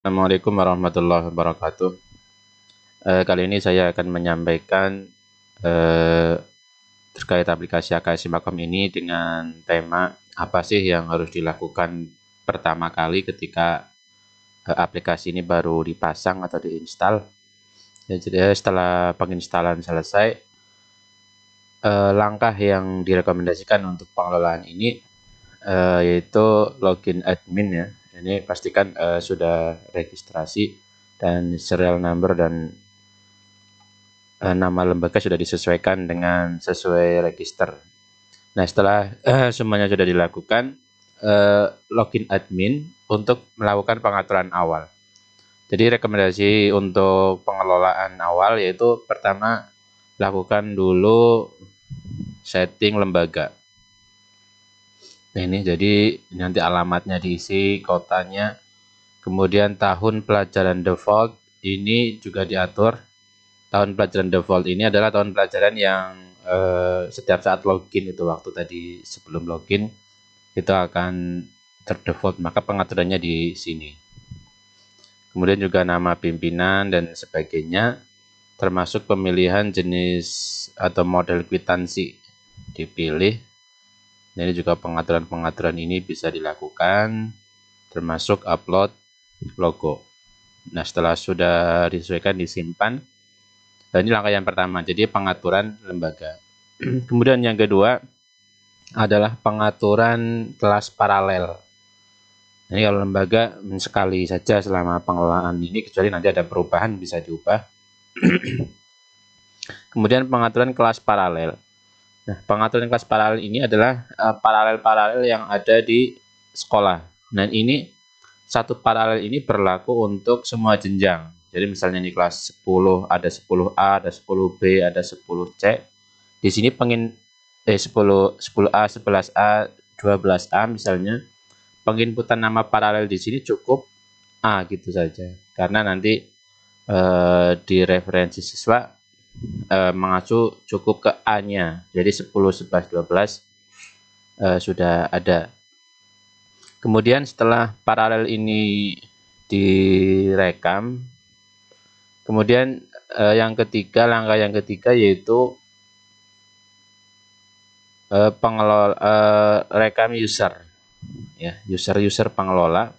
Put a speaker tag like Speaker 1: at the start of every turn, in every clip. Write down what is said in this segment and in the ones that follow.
Speaker 1: Assalamualaikum warahmatullahi wabarakatuh. Kali ini saya akan menyampaikan eh, terkait aplikasi AKS Simakom ini dengan tema apa sih yang harus dilakukan pertama kali ketika aplikasi ini baru dipasang atau diinstal. Ya, jadi setelah penginstalan selesai, langkah yang direkomendasikan untuk pengelolaan ini yaitu login admin ya. Ini pastikan sudah registrasi dan serial number dan nama lembaga sudah disesuaikan dengan sesuai register. Nah, setelah semuanya sudah dilakukan, login admin untuk melakukan pengaturan awal. Jadi rekomendasi untuk pengelolaan awal yaitu pertama lakukan dulu setting lembaga. Nah, ini jadi nanti alamatnya diisi, kotanya, kemudian tahun pelajaran default ini juga diatur. Tahun pelajaran default ini adalah tahun pelajaran yang setiap saat login itu waktu tadi sebelum login itu akan terdefault, maka pengaturannya di sini. Kemudian juga nama pimpinan dan sebagainya, termasuk pemilihan jenis atau model kwitansi dipilih. Nah, ini juga pengaturan-pengaturan ini bisa dilakukan, termasuk upload logo. Nah, setelah sudah disesuaikan, disimpan. Dan ini langkah yang pertama, jadi pengaturan lembaga. Kemudian yang kedua adalah pengaturan kelas paralel. Ini kalau lembaga sekali saja selama pengelolaan ini, kecuali nanti ada perubahan bisa diubah. Kemudian pengaturan kelas paralel. Nah, pengaturan kelas paralel ini adalah paralel-paralel yang ada di sekolah. Dan ini satu paralel ini berlaku untuk semua jenjang. Jadi misalnya di kelas 10 ada 10A, ada 10B, ada 10C. Di sini 10A, 11A, 12A misalnya. Penginputan nama paralel di sini cukup A gitu saja. Karena nanti di referensi siswa mengacu cukup ke A-nya. Jadi 10, 11, 12 sudah ada. Kemudian setelah paralel ini direkam, kemudian langkah yang ketiga yaitu rekam user, ya, user pengelola.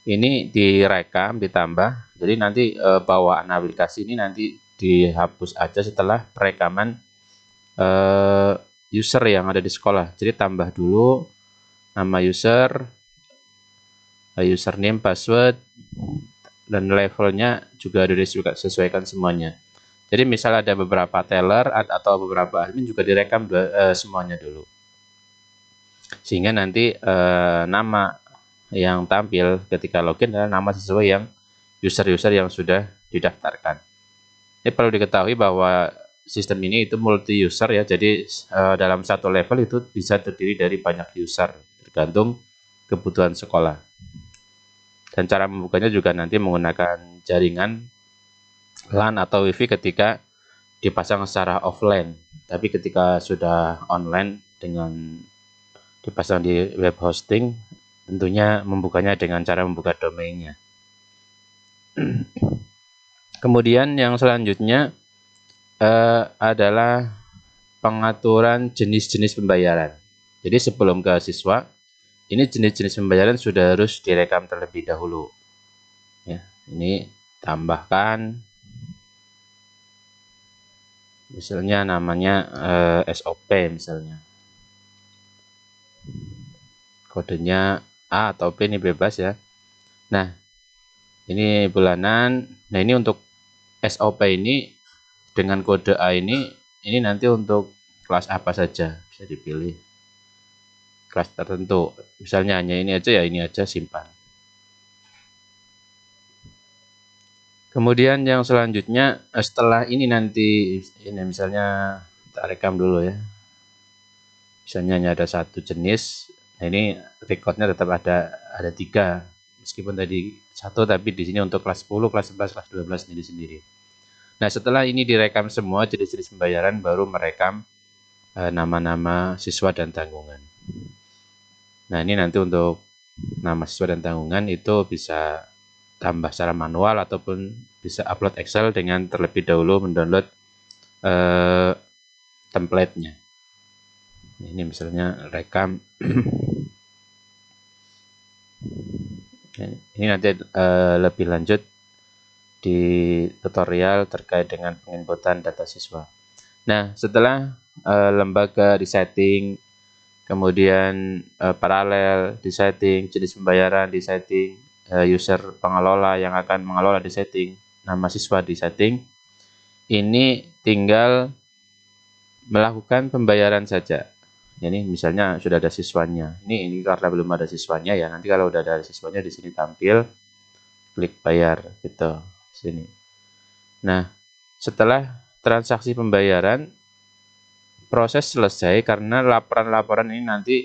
Speaker 1: Ini direkam, ditambah. Jadi nanti bawaan aplikasi ini nanti dihapus aja setelah perekaman user yang ada di sekolah. Jadi tambah dulu nama user, username, password, dan levelnya juga disesuaikan semuanya. Jadi misal ada beberapa teller atau beberapa admin juga direkam semuanya dulu. Sehingga nanti nama yang tampil ketika login adalah nama sesuai yang user-user yang sudah didaftarkan. Ini perlu diketahui bahwa sistem ini itu multi user ya, jadi dalam satu level itu bisa terdiri dari banyak user tergantung kebutuhan sekolah. Dan cara membukanya juga nanti menggunakan jaringan LAN atau WiFi ketika dipasang secara offline. Tapi ketika sudah online dengan dipasang di web hosting, tentunya membukanya dengan cara membuka domainnya. Kemudian yang selanjutnya adalah pengaturan jenis-jenis pembayaran. Jadi sebelum ke siswa, ini jenis-jenis pembayaran sudah harus direkam terlebih dahulu. Ya, ini tambahkan, misalnya namanya SOP misalnya. Kodenya A atau B ini bebas ya. Nah, ini bulanan. Nah, ini untuk SOP ini dengan kode A ini nanti untuk kelas apa saja bisa dipilih. Kelas tertentu. Misalnya hanya ini aja ya, ini aja simpan. Kemudian yang selanjutnya setelah ini nanti ini misalnya kita rekam dulu ya. Misalnya hanya ada satu jenis. Nah, ini recordnya tetap ada 3. Meskipun tadi 1 tapi di sini untuk kelas 10, kelas 11, kelas 12 sendiri-sendiri. Nah, setelah ini direkam semua jenis-jenis pembayaran, baru merekam nama-nama siswa dan tanggungan. Nah, ini nanti untuk nama siswa dan tanggungan itu bisa tambah secara manual ataupun bisa upload Excel dengan terlebih dahulu mendownload template-nya. Ini misalnya rekam. Ini nanti lebih lanjut di tutorial terkait dengan penginputan data siswa. Nah, setelah lembaga di setting, kemudian paralel di setting, jenis pembayaran di setting, user pengelola yang akan mengelola di setting, nama siswa di setting, ini tinggal melakukan pembayaran saja. Jadi misalnya sudah ada siswanya. Ini karena belum ada siswanya ya. Nanti kalau udah ada siswanya di sini tampil, klik bayar gitu sini. Nah, setelah transaksi pembayaran proses selesai karena laporan-laporan ini nanti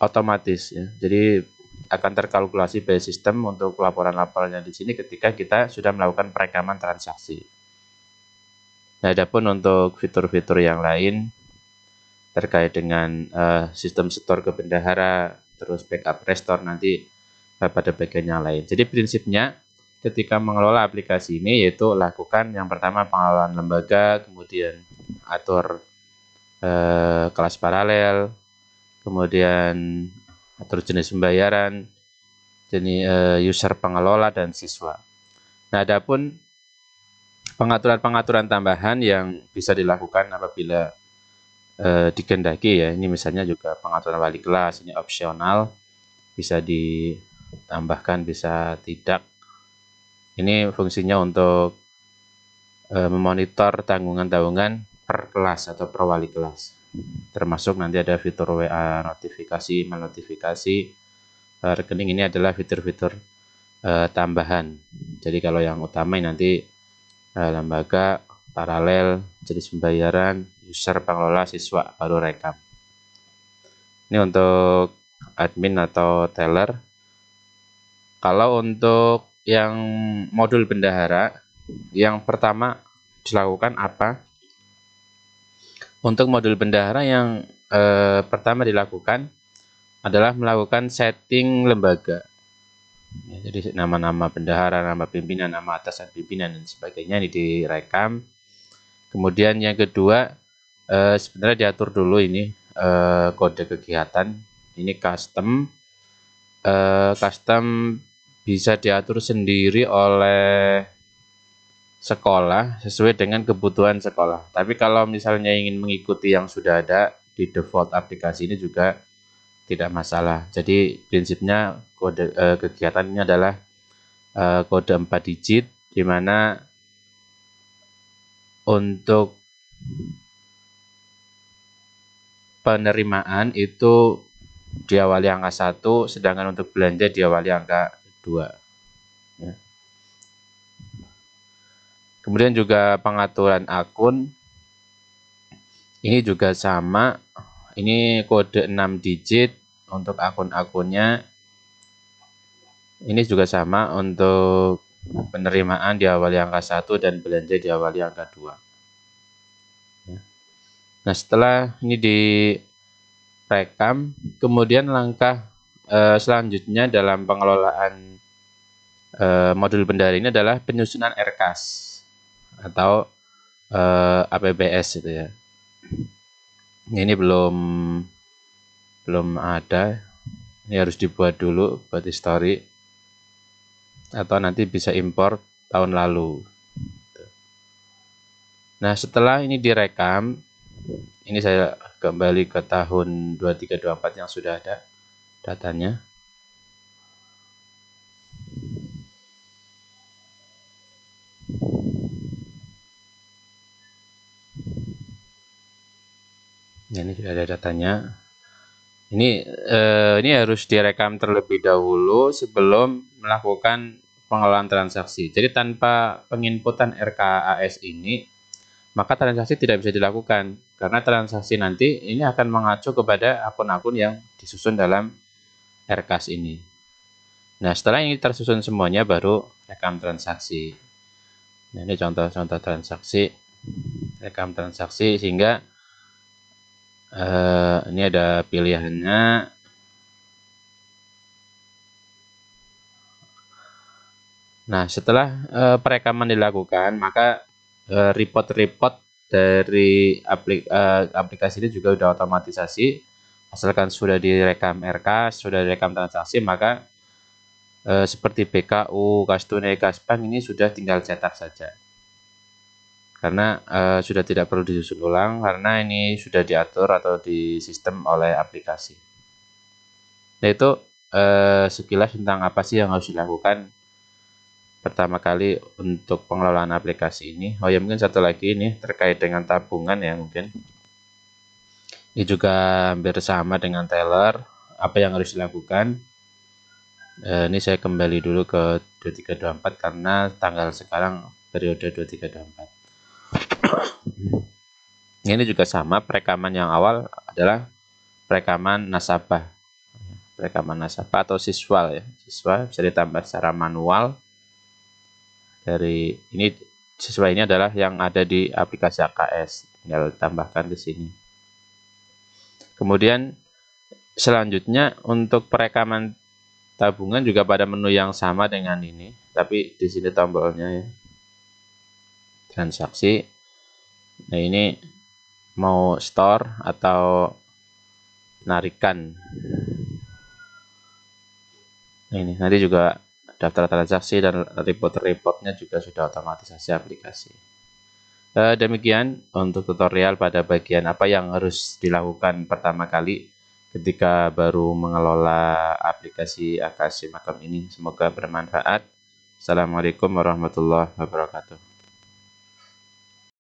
Speaker 1: otomatis ya. Jadi akan terkalkulasi by sistem untuk laporan-laporannya di sini ketika kita sudah melakukan perekaman transaksi. Nah, adapun untuk fitur-fitur yang lain terkait dengan sistem setor ke bendahara, terus backup restore nanti pada bagian yang lain. Jadi prinsipnya ketika mengelola aplikasi ini yaitu lakukan yang pertama pengelolaan lembaga, kemudian atur kelas paralel, kemudian atur jenis pembayaran, jenis user pengelola dan siswa. Nah, adapun pengaturan-pengaturan tambahan yang bisa dilakukan apabila dikehendaki ya, ini misalnya juga pengaturan wali kelas, ini opsional, bisa ditambahkan, bisa tidak. Ini fungsinya untuk memonitor tanggungan-tanggungan per kelas atau per wali kelas. Termasuk nanti ada fitur WA notifikasi, menotifikasi rekening. Ini adalah fitur-fitur tambahan. Jadi kalau yang utama nanti lembaga, paralel, jenis pembayaran, user pengelola, siswa, baru rekam. Ini untuk admin atau teller. Kalau untuk yang modul bendahara, yang pertama dilakukan apa? Untuk modul bendahara yang pertama dilakukan adalah melakukan setting lembaga. Ya, jadi nama-nama bendahara, nama pimpinan, nama atasan pimpinan dan sebagainya ini direkam. Kemudian yang kedua sebenarnya diatur dulu ini kode kegiatan. Ini custom. Custom bisa diatur sendiri oleh sekolah sesuai dengan kebutuhan sekolah. Tapi kalau misalnya ingin mengikuti yang sudah ada di default aplikasi ini juga tidak masalah. Jadi prinsipnya kode kegiatan ini adalah kode 4 digit, di mana untuk penerimaan itu diawali angka 1, sedangkan untuk belanja diawali angka 2. Ya. Kemudian juga pengaturan akun, ini juga sama. Ini kode 6 digit untuk akun-akunnya. Ini juga sama untuk penerimaan diawali angka 1 dan belanja diawali angka 2. Nah, setelah ini direkam, kemudian langkah selanjutnya dalam pengelolaan modul bendahara ini adalah penyusunan RKAS atau APBS itu ya. Ini belum ada. Ini harus dibuat dulu buat history, atau nanti bisa import tahun lalu. Nah, setelah ini direkam, ini saya kembali ke tahun 2324 yang sudah ada datanya. Nah, ini sudah ada datanya. Ini harus direkam terlebih dahulu sebelum melakukan pengelolaan transaksi. Jadi tanpa penginputan RKAS ini, maka transaksi tidak bisa dilakukan. Karena transaksi nanti ini akan mengacu kepada akun-akun yang disusun dalam RKAS ini. Nah, setelah ini tersusun semuanya, baru rekam transaksi. Nah, ini contoh-contoh transaksi, rekam transaksi, sehingga ini ada pilihannya. Nah, setelah perekaman dilakukan, maka report-report dari aplikasi ini juga sudah otomatisasi. Asalkan sudah direkam RK, sudah direkam transaksi, maka seperti BKU, kas tunai, kas bank ini sudah tinggal cetak saja. Karena sudah tidak perlu disusun ulang, karena ini sudah diatur atau di sistem oleh aplikasi. Nah, itu sekilas tentang apa sih yang harus dilakukan pertama kali untuk pengelolaan aplikasi ini. Oh ya, mungkin satu lagi ini terkait dengan tabungan ya mungkin. Ini juga hampir sama dengan teller. Apa yang harus dilakukan? Ini saya kembali dulu ke 2324 karena tanggal sekarang periode 2324. Ini juga sama, perekaman yang awal adalah perekaman nasabah. Perekaman nasabah atau siswal ya. Siswa bisa ditambah secara manual. Dari ini siswa ini adalah yang ada di aplikasi AKS, tinggal tambahkan di sini. Kemudian selanjutnya untuk perekaman tabungan juga pada menu yang sama dengan ini, tapi di sini tombolnya ya. Transaksi. Nah, ini mau store atau penarikan. Nah, ini nanti juga daftar transaksi dan report-reportnya juga sudah otomatisasi aplikasi. Demikian untuk tutorial pada bagian apa yang harus dilakukan pertama kali ketika baru mengelola aplikasi AKS Makam ini. Semoga bermanfaat. Assalamualaikum warahmatullahi wabarakatuh.